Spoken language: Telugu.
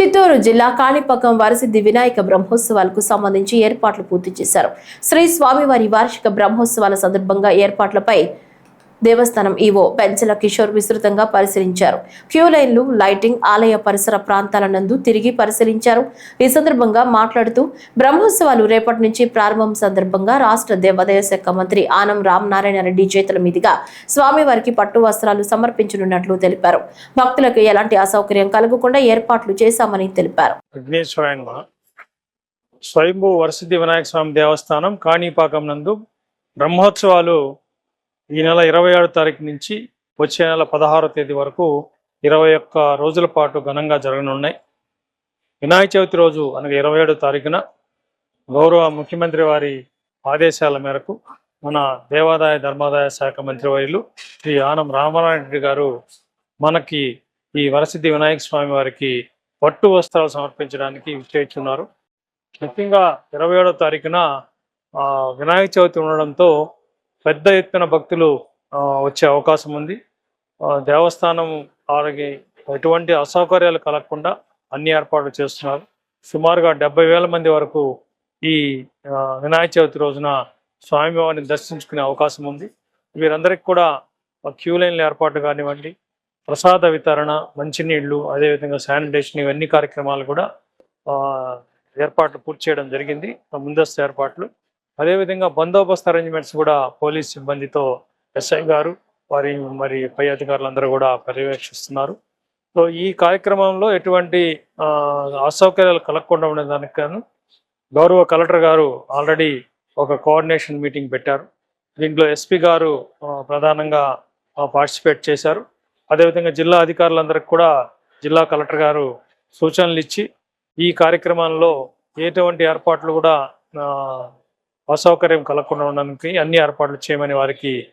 చిత్తూరు జిల్లా కాణిపాకం వరసిద్ధి వినాయక బ్రహ్మోత్సవాలకు సంబంధించి ఏర్పాట్లు పూర్తి చేశారు. శ్రీ స్వామివారి వార్షిక బ్రహ్మోత్సవాల సందర్భంగా ఏర్పాట్లపై దేవస్థానం ఈవో పెంచల కిషోర్ విస్తృతంగా పరిశీలించారు. క్యూ లైన్లు, లైటింగ్, ఆలయ పరిసర ప్రాంతాల నందు తిరిగి పరిశీలించారు. ఈ సందర్భంగా మాట్లాడుతూ బ్రహ్మోత్సవాలు రేపటి నుంచి ప్రారంభం సందర్భంగా రాష్ట్ర దేవాదాయ శాఖ మంత్రి ఆనం రామనారాయణ రెడ్డి చేతుల మీదుగా స్వామివారికి పట్టు వస్త్రాలు సమర్పించనున్నట్లు తెలిపారు. భక్తులకు ఎలాంటి అసౌకర్యం కలగకుండా ఏర్పాట్లు చేశామని తెలిపారు. స్వయంభూ వరసిద్ధి వినాయక స్వామి దేవస్థానం కాణిపాకం నందు బ్రహ్మోత్సవాలు ఈ నెల 27వ తారీఖు నుంచి వచ్చే నెల 16వ తేదీ వరకు 21 రోజుల పాటు ఘనంగా జరగనున్నాయి. వినాయక చవితి రోజు అనగా 27వ తారీఖున గౌరవ ముఖ్యమంత్రి వారి ఆదేశాల మేరకు మన దేవాదాయ ధర్మాదాయ శాఖ మంత్రివర్యులు శ్రీ ఆనం రామనారాయణ రెడ్డి గారు మనకి ఈ వరసిద్ధి వినాయక స్వామి వారికి పట్టు వస్త్రాలు సమర్పించడానికి విచ్చేస్తున్నారు. ముఖ్యంగా 27వ తారీఖున వినాయక చవితి ఉండడంతో పెద్ద ఎత్తున భక్తులు వచ్చే అవకాశం ఉంది. దేవస్థానం వారికి ఎటువంటి అసౌకర్యాలు కలగకుండా అన్ని ఏర్పాట్లు చేస్తున్నారు. సుమారుగా 70,000 మంది వరకు ఈ వినాయక చవితి రోజున స్వామివారిని దర్శించుకునే అవకాశం ఉంది. వీరందరికీ కూడా క్యూ లైన్ల ఏర్పాటు కానివ్వండి, ప్రసాద వితరణ, మంచినీళ్లు, అదేవిధంగా శానిటేషన్, ఇవన్నీ కార్యక్రమాలు కూడా ఏర్పాట్లు పూర్తి చేయడం జరిగింది. ముందస్తు ఏర్పాట్లు, అదేవిధంగా బందోబస్తు అరేంజ్మెంట్స్ కూడా పోలీస్ సిబ్బందితో ఎస్ఐ గారు మరి పై అధికారులందరూ కూడా పర్యవేక్షిస్తున్నారు. సో ఈ కార్యక్రమంలో ఎటువంటి అసౌకర్యాలు కలగకుండా ఉండేదానికి గాను గౌరవ కలెక్టర్ గారు ఆల్రెడీ ఒక కోఆర్డినేషన్ మీటింగ్ పెట్టారు. దీంట్లో ఎస్పీ గారు ప్రధానంగా పార్టిసిపేట్ చేశారు. అదేవిధంగా జిల్లా అధికారులందరికీ కూడా జిల్లా కలెక్టర్ గారు సూచనలు ఇచ్చి ఈ కార్యక్రమంలో ఎటువంటి ఏర్పాట్లు కూడా అసౌకర్యం కలగకుండా ఉండడానికి అన్ని ఏర్పాట్లు చేయమని వారికి